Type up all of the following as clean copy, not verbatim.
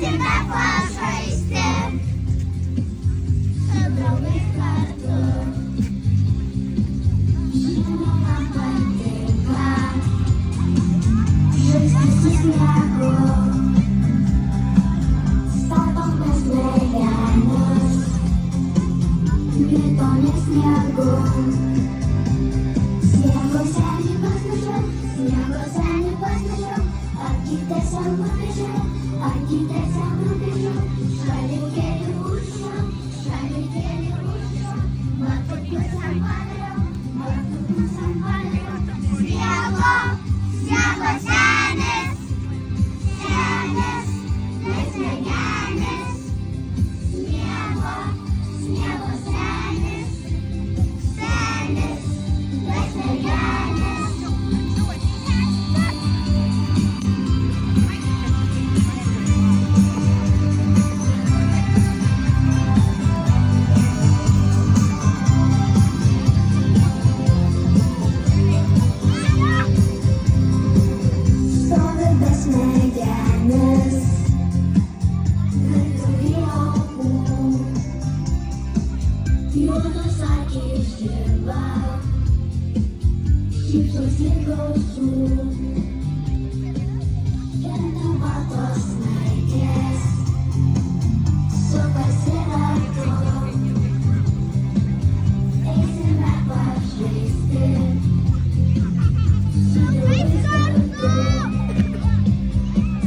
eisime pažaisti su draugais kartu. Žinoma patinka žaisti su sniegu, statom mes legendas, betonis sniegu. Sniego senį pasnašiau, sniego senį pasnašiau, akytės jam nupieščiau, akytės jam nupieščiau, šalikėlį užrašiau, šalikėlį užrašiau, matukus jam padariau, matukus jam padariau. Sniego, sniego senis, senis, bet smegenis. Sniego, sniego senis, senis, bet smegenis. Stovi be smegenis, virtuvėj aukų, juodos akys žiba, šypsosi gausų, krenta batos snaigės, sukasi ratu, eisime pažaisti su draugais kartu.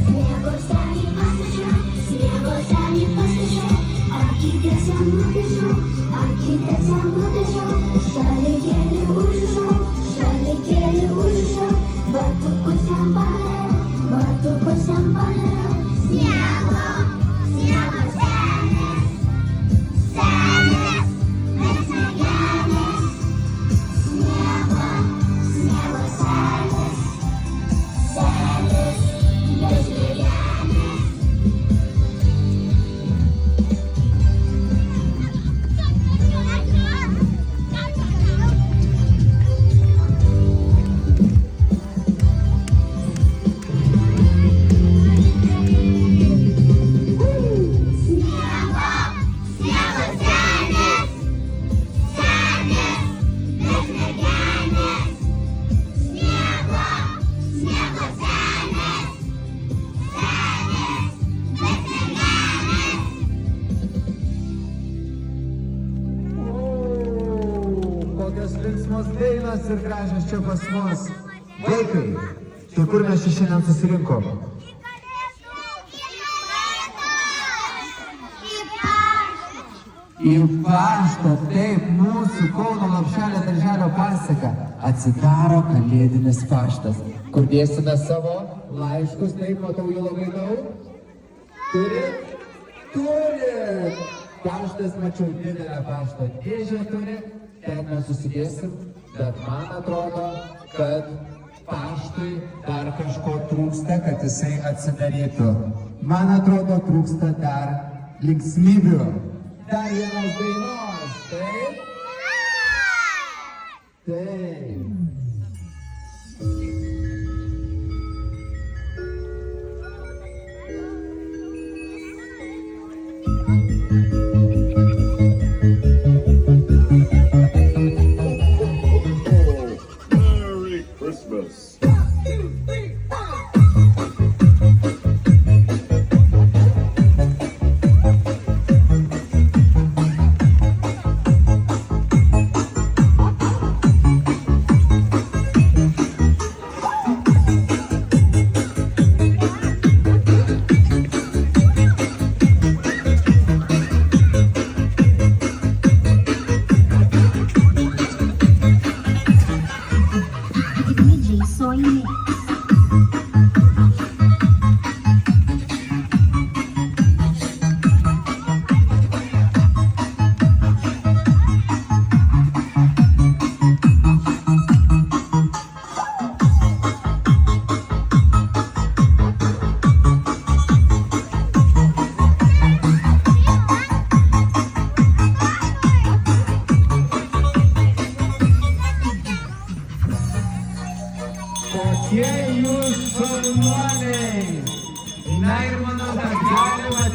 Sniego senį pasnašiau, sniego senį pasnašiau, akytės jam nupieščiau, akytės jam nupieščiau, šalikėlį užrašiau, šalikėlį užrašiau, batukus jam padariau, batukus jam padariau. Sniego, sniego senis, senis, bet smegenis. Sniego, sniego senis, senis, bet smegenis. Sniego, sniego senis, senis, bet smegenis. Sniego, sniego senis, senis, bet smegenis. Kokios linksmos dainos ir gražios čia pas mus. Vaikai, tai kur mes čia šiandien susirinkom? Į paštą, taip, mūsų Kauno Lopšelio darželio pasaka. Atsidaro kalėdinis paštas, kur dėsime savo laiškus, taip, matau jų labai daug. Turit? Turit! Paštas, mačiau, didelę pašto dėžę turi, ten mes susidėsim, bet man atrodo, kad paštui dar kažko trūksta, kad jisai atsidarytų. Man atrodo, trūksta dar linksmybių. Dar vienos dainos, taip? Taip. Merry Christmas.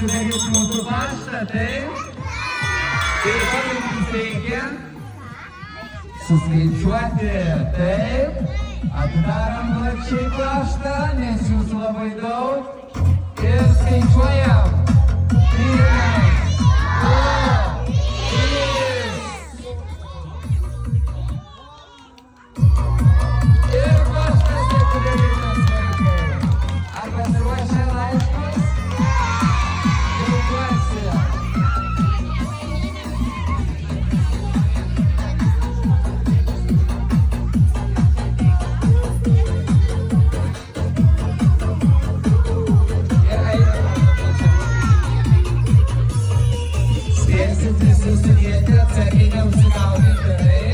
atsidarys mūsų paštą, taip? Ir ko jums reikia? Suskaičiuoti, taip? Atidarom plačiai paštą, nes jūsų labai daug. Ir skaičiuojam. 3, 2, 1. Ir paštas atidarytas vaikai. Ar pasiruošę laiškus? Džiaugiuosi. Spėsit visi sudėti, atsargiai neužsigaudyti, gerai?